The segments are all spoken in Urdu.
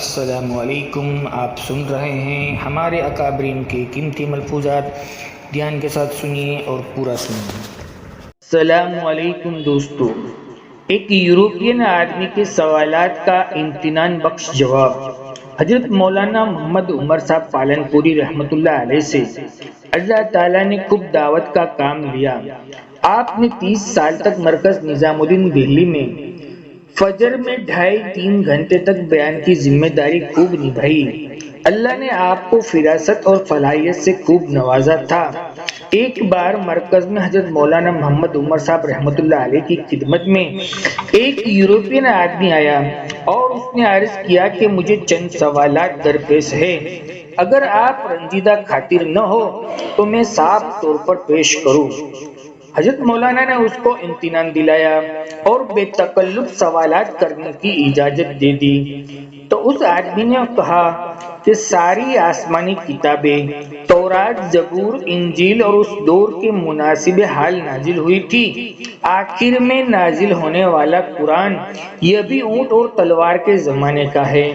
السلام علیکم۔ آپ سن رہے ہیں ہمارے اکابرین کے قیمتی ملفوظات، دھیان کے ساتھ سنیے اور پورا سنیے۔ السلام علیکم دوستو، ایک یورپین آدمی کے سوالات کا امتنان بخش جواب۔ حضرت مولانا محمد عمر صاحب پالنپوری رحمۃ اللہ علیہ سے اللہ تعالیٰ نے خوب دعوت کا کام لیا۔ آپ نے 30 سال تک مرکز نظام الدین دہلی میں فجر میں 2.5-3 گھنٹے تک بیان کی ذمہ داری خوب نبھائی۔ اللہ نے آپ کو فراست اور فلاحیت سے خوب نوازا تھا۔ ایک بار مرکز میں حضرت مولانا محمد عمر صاحب رحمۃ اللہ علیہ کی خدمت میں ایک یورپین آدمی آیا اور اس نے عرض کیا کہ مجھے چند سوالات درپیش ہے، اگر آپ رنجیدہ خاطر نہ ہو تو میں صاف طور پر پیش کروں۔ حضرت مولانا نے اس کو امتنان دلایا اور بے تکلف سوالات کرنے کی اجازت دے دی۔ تو اس آدمی نے کہا کہ ساری آسمانی کتابیں تورات، زبور، انجیل اور اس دور کے مناسب حال نازل ہوئی تھی۔ آخر میں نازل ہونے والا قرآن یہ بھی اونٹ اور تلوار کے زمانے کا ہے۔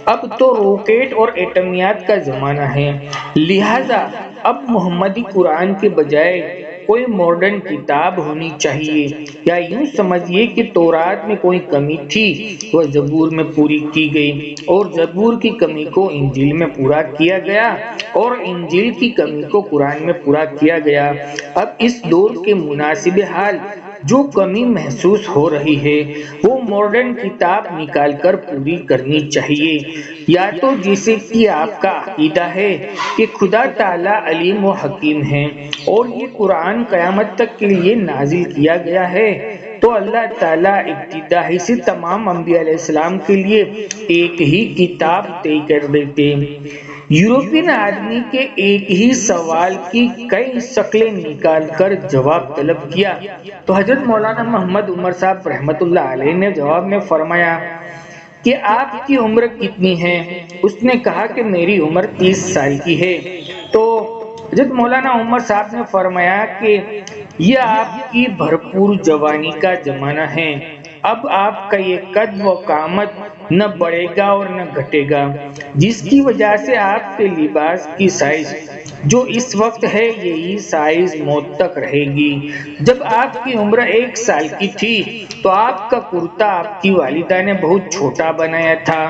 اب تو راکٹ اور ایٹمیات کا زمانہ ہے، لہذا اب محمدی قرآن کے بجائے کوئی ماڈرن کتاب ہونی چاہیے، یا یوں سمجھیے کہ تورات میں کوئی کمی تھی وہ زبور میں پوری کی گئی، اور زبور کی کمی کو انجیل میں پورا کیا گیا، اور انجیل کی کمی کو قرآن میں پورا کیا گیا۔ اب اس دور کے مناسب حال جو کمی محسوس ہو رہی ہے وہ ماڈرن کتاب نکال کر پوری کرنی چاہیے، یا تو جیسے کہ آپ کا عقیدہ ہے کہ خدا تعالیٰ علیم و حکیم ہے اور یہ قرآن قیامت تک کے لیے نازل کیا گیا ہے، تو اللہ تعالیٰ ابتدا ہی سے تمام انبیاء علیہ السلام کے لیے ایک ہی کتاب طے کر دیتے۔ یورپین آدمی کے ایک ہی سوال کی کئی شکلیں نکال کر جواب طلب کیا تو حضرت مولانا محمد عمر صاحب رحمۃ اللہ علیہ نے جواب میں فرمایا کہ آپ کی عمر کتنی ہے؟ اس نے کہا کہ میری عمر 30 سال کی ہے۔ تو حضرت مولانا عمر صاحب نے فرمایا کہ یہ آپ کی بھرپور جوانی کا زمانہ ہے، اب آپ کا یہ قد و قامت نہ بڑھے گا اور نہ گھٹے گا، جس کی وجہ سے آپ کے لباس کی سائز جو اس وقت ہے یہی سائز موت تک رہے گی۔ جب آپ کی عمر 1 سال کی تھی تو آپ کا کرتا آپ کی والدہ نے بہت چھوٹا بنایا تھا۔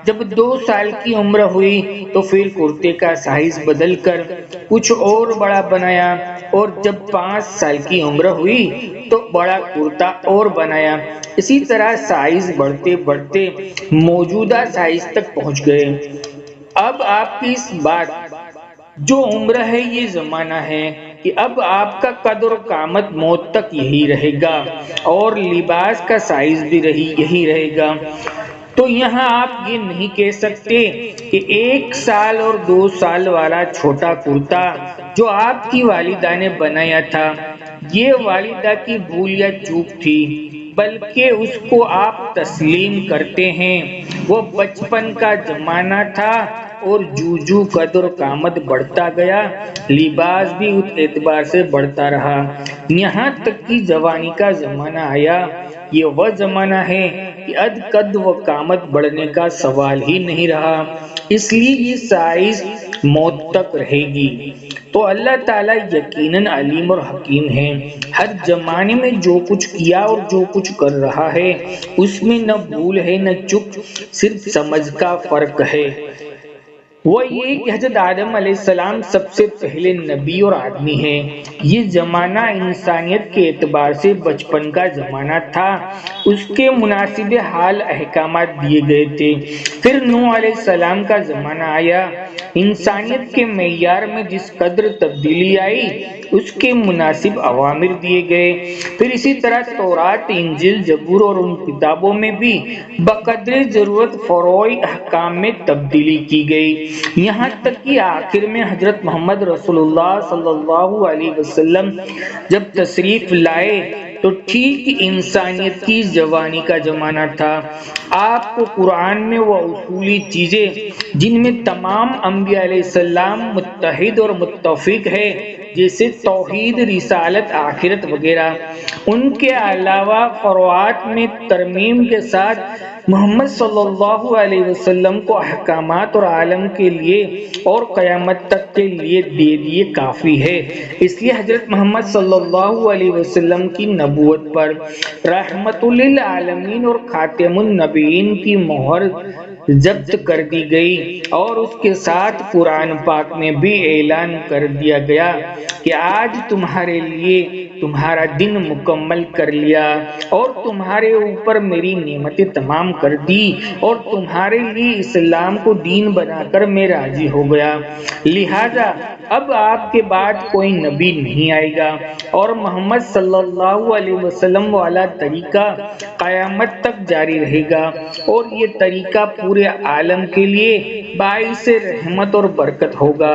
جب 2 سال کی عمر ہوئی تو پھر کرتے کا سائز بدل کر کچھ اور بڑا بنایا، اور جب 5 سال کی عمر ہوئی تو بڑا کرتا اور بنایا۔ اسی طرح سائز بڑھتے بڑھتے موجودہ سائز تک پہنچ گئے۔ اب آپ کی اس بات جو عمر ہے یہ زمانہ ہے کہ اب آپ کا قد اور قامت موت تک یہی رہے گا، اور لباس کا سائز بھی یہی رہے گا۔ تو یہاں آپ یہ نہیں کہہ سکتے کہ 1 سال اور 2 سال والا چھوٹا کرتا جو آپ کی والدہ نے بنایا تھا یہ والدہ کی بھول یا چوک تھی، بلکہ اس کو آپ تسلیم کرتے ہیں وہ بچپن کا زمانہ تھا، اور جو قدر قامت بڑھتا گیا لباس بھی اس اعتبار سے بڑھتا رہا، یہاں تک کہ جوانی کا زمانہ آیا۔ یہ وہ زمانہ ہے کہ قد و قامت بڑھنے کا سوال ہی نہیں رہا، اس لیے یہ سائز موت تک رہے گی۔ تو اللہ تعالیٰ یقیناً علیم اور حکیم ہے، ہر زمانے میں جو کچھ کیا اور جو کچھ کر رہا ہے اس میں نہ بھول ہے نہ چک، صرف سمجھ کا فرق ہے۔ وہ یہ کہ حضرت آدم علیہ السلام سب سے پہلے نبی اور آدمی ہیں۔ یہ زمانہ انسانیت کے اعتبار سے بچپن کا زمانہ تھا، اس کے مناسب حال احکامات دیے گئے تھے۔ پھر نوح علیہ السلام کا زمانہ آیا، انسانیت کے معیار میں جس قدر تبدیلی آئی اس کے مناسب اوامر دیے گئے۔ پھر اسی طرح تورات، انجیل، زبور اور ان کتابوں میں بھی بقدر ضرورت فروعی احکام میں تبدیلی کی گئی، یہاں تک کہ آخر میں حضرت محمد رسول اللہ صلی اللہ علیہ وسلم جب تشریف لائے تو ٹھیک انسانیت کی جوانی کا زمانہ تھا۔ آپ کو قرآن میں وہ اصولی چیزیں جن میں تمام انبیاء علیہ السلام متحد اور متفق ہے جیسے توحید، رسالت، آخرت وغیرہ۔ ان کے علاوہ فروعات میں ترمیم کے ساتھ محمد صلی اللہ علیہ وسلم کو احکامات اور عالم کے لیے اور قیامت تک کے لیے دے دیے کافی ہے۔ اس لیے حضرت محمد صلی اللہ علیہ وسلم کی نبوت پر رحمت للعالمین اور خاتم النبیین کی مہر ضبط کر دی گئی، اور اس کے ساتھ قرآن پاک میں بھی اعلان کر دیا گیا کہ آج تمہارے لیے تمہارا دن مکمل کر لیا اور تمہارے اوپر میری نعمتیں تمام کر دی اور تمہارے لیے اسلام کو دین بنا کر میں راضی ہو گیا، لہذا اب آپ کے بعد کوئی نبی نہیں آئے گا، اور محمد صلی اللہ علیہ وسلم والا طریقہ قیامت تک جاری رہے گا، اور یہ طریقہ پورے عالم کے لیے باعث رحمت اور برکت ہوگا۔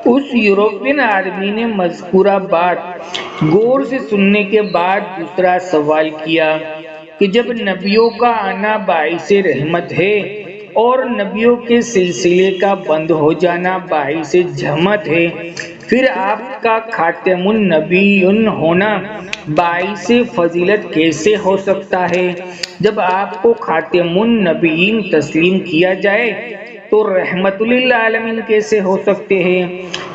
اس یورپین آدمی نے مذکورہ بات غور سے سننے کے بعد دوسرا سوال کیا کہ جب نبیوں کا آنا باعث رحمت ہے اور نبیوں کے سلسلے کا بند ہو جانا باعث جہمت ہے، پھر آپ کا خاتم النبیین ہونا باعث فضیلت کیسے ہو سکتا ہے؟ جب آپ کو خاتم النبیین تسلیم کیا جائے تو رحمت للعالمین کیسے ہو سکتے ہیں؟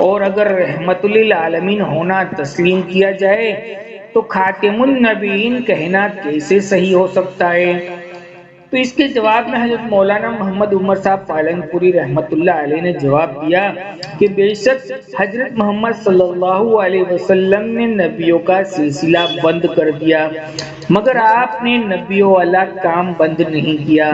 اور اگر رحمت للعالمین ہونا تسلیم کیا جائے تو خاتم النبیین کہنا کیسے صحیح ہو سکتا ہے؟ تو اس کے جواب میں حضرت مولانا محمد عمر صاحب پالن پوری رحمت اللہ علیہ نے جواب دیا کہ بے شک حضرت محمد صلی اللہ علیہ وسلم نے نبیوں کا سلسلہ بند کر دیا، مگر آپ نے نبیوں والا کام بند نہیں کیا،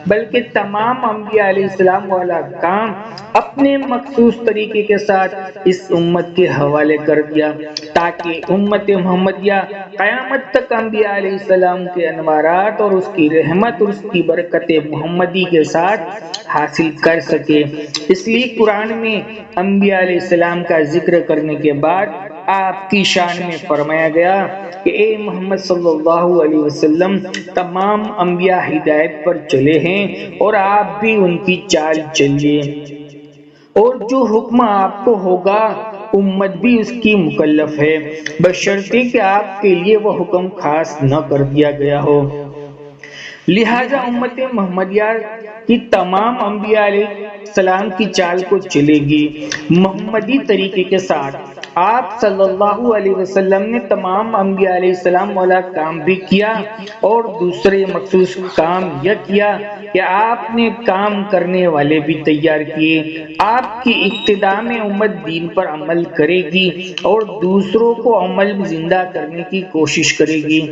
بلکہ تمام انبیاء علیہ السلام والا کام اپنے مخصوص طریقے کے ساتھ اس امت کے حوالے کر دیا، تاکہ امت محمدیہ قیامت تک انبیاء علیہ السلام کے انوارات اور اس کی رحمت اور اس کی برکت محمدی کے ساتھ حاصل کر سکے۔ اس لیے قرآن میں انبیاء علیہ السلام کا ذکر کرنے کے بعد آپ کی شان میں فرمایا گیا کہ اے محمد صلی اللہ علیہ وسلم، تمام انبیاء ہدایت پر چلے ہیں اور آپ بھی ان کی چال چلیے، اور جو حکم آپ کو ہوگا امت بھی اس کی مکلف ہے، بشرطے کہ آپ کے لیے وہ حکم خاص نہ کر دیا گیا ہو۔ لہذا امت محمدیہ کی تمام انبیاء علیہ السلام کی چال کو چلے گی، محمدی طریقے کے ساتھ۔ آپ صلی اللہ علیہ وسلم نے تمام انبیاء علیہ السلام والا کام بھی کیا، اور دوسرے مخصوص کام یہ کیا کہ آپ نے کام کرنے والے بھی تیار کیے۔ آپ کی ابتدا میں امت دین پر عمل کرے گی اور دوسروں کو عمل میں زندہ کرنے کی کوشش کرے گی۔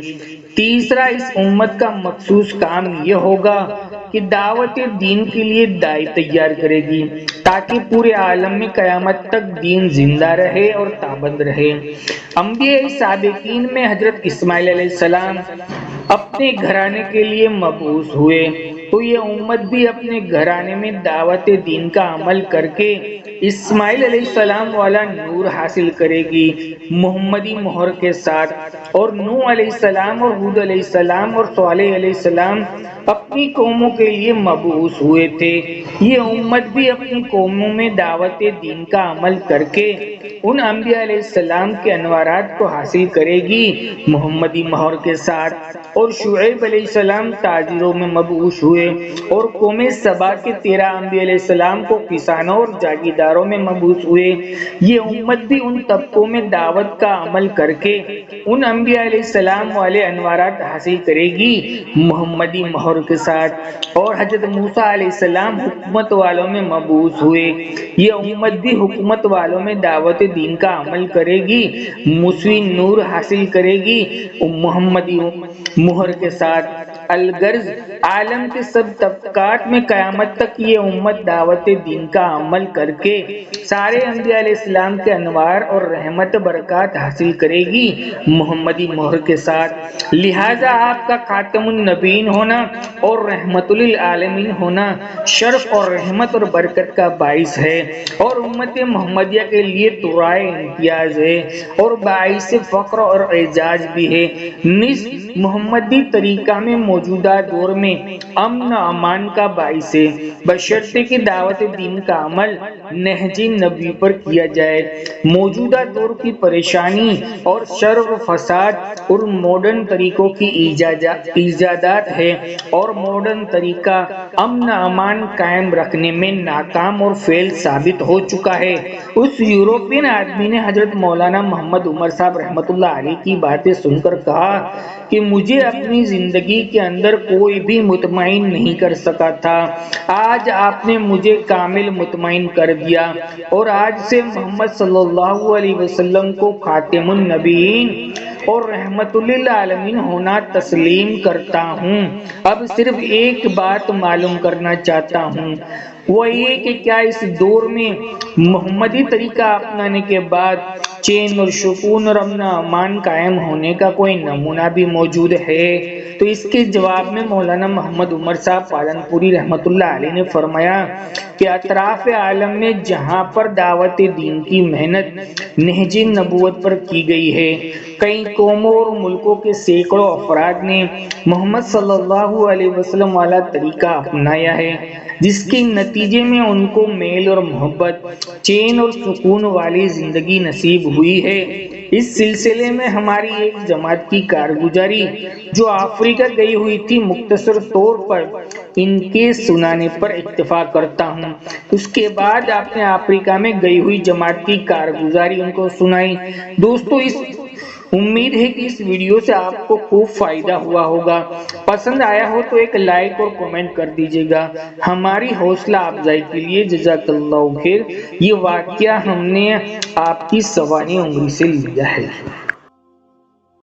تیسرا، اس امت کا مخصوص کام یہ ہوگا کہ دعوت دین کے لیے داعی تیار کرے گی، تاکہ پورے عالم میں قیامت تک دین زندہ رہے اور تابند رہے۔ انبیاء سابقین میں حضرت اسماعیل علیہ السلام اپنے گھرانے کے لیے مبعوث ہوئے، تو یہ امت بھی اپنے گھرانے میں دعوت دین کا عمل کر کے اسماعیل علیہ السلام والا نور حاصل کرے گی محمدی مہر کے ساتھ۔ اور نوح علیہ السلام اور ہود علیہ السلام اور صالح علیہ السلام اپنی قوموں کے لیے مبعوث ہوئے تھے، یہ امت بھی اپنی قوموں میں دعوت دین کا عمل کر کے ان انبیاء علیہ السلام کے انوارات کو حاصل کرے گی محمدی مہر کے ساتھ۔ اور شعیب علیہ السلام تاجروں میں مبعوث ہوئے، اور قوم سبا کے 13 انبیاء علیہ السلام کو کسانوں اور جاگیرداروں میں مبعوث ہوئے، یہ امت بھی ان طبقوں میں دعوت کا عمل کر کے ان انبیاء علیہ السلام والے انوارات حاصل کرے گی محمدی مہر کے ساتھ۔ اور حضرت موسیٰ علیہ السلام حکومت والوں میں مبعوث ہوئے، یہ امت بھی حکومت والوں میں دعوت دین کا عمل کرے گی، مسوی نور حاصل کرے گی محمدی مہر کے ساتھ۔ الغرض عالم کے سب طبقات میں قیامت تک یہ امت دعوت دین کا عمل کر کے سارے انبیاء علیہ السلام کے انوار اور رحمت برکات حاصل کرے گی محمدی مہر کے ساتھ۔ لہذا آپ کا خاتم النبیین ہونا اور رحمت للعالمین ہونا شرف اور رحمت اور برکت کا باعث ہے، اور امت محمدیہ کے لیے دعائے امتیاز ہے اور باعث فخر اور اعزاز بھی ہے۔ نیز محمدی طریقہ میں موجودہ دور میں امن و امان کا باعث ہے، بشرطے کہ دعوت دین کا عمل نہج نبوی پر کیا جائے۔ موجودہ دور کی پریشانی اور شر و فساد اور ماڈرن طریقوں کی ایجادات ہے، اور ماڈرن طریقہ امن و امان قائم رکھنے میں ناکام اور فیل ثابت ہو چکا ہے۔ اس یورپین آدمی نے حضرت مولانا محمد عمر صاحب رحمۃ اللہ علیہ کی باتیں سن کر کہا کہ مجھے اپنی زندگی کے اندر کوئی بھی مطمئن نہیں کر سکا تھا، آج آپ نے مجھے کامل مطمئن کر دیا، اور آج سے محمد صلی اللہ علیہ وسلم کو خاتم النبیین اور رحمت للعالمین ہونا تسلیم کرتا ہوں۔ اب صرف ایک بات معلوم کرنا چاہتا ہوں، وہ یہ کہ کیا اس دور میں محمدی طریقہ اپنانے کے بعد چین اور سکون اور امن و امان قائم ہونے کا کوئی نمونہ بھی موجود ہے؟ تو اس کے جواب میں مولانا محمد عمر صاحب پالن پوری رحمت اللہ علیہ نے فرمایا کہ اطراف عالم میں جہاں پر دعوت دین کی محنت نہج نبوت پر کی گئی ہے، کئی قوموں اور ملکوں کے سینکڑوں افراد نے محمد صلی اللہ علیہ وسلم والا طریقہ اپنایا ہے، جس کے نتیجے میں ان کو میل اور محبت، چین اور سکون والی زندگی نصیب ہوئی ہے۔ اس سلسلے میں ہماری ایک جماعت کی کارگزاری جو افریقہ گئی ہوئی تھی، مختصر طور پر ان کے سنانے پر اکتفا کرتا ہوں۔ اس کے بعد آپ نے افریقہ میں گئی ہوئی جماعت کی کارگزاری ان کو سنائی۔ دوستو، امید ہے کہ اس ویڈیو سے آپ کو خوب فائدہ ہوا ہوگا۔ پسند آیا ہو تو ایک لائک اور کمنٹ کر دیجیے گا، ہماری حوصلہ افزائی کے لیے۔ جزاک اللہ خیر۔ یہ واقعہ ہم نے آپ کی سوانح عمری سے لیا ہے۔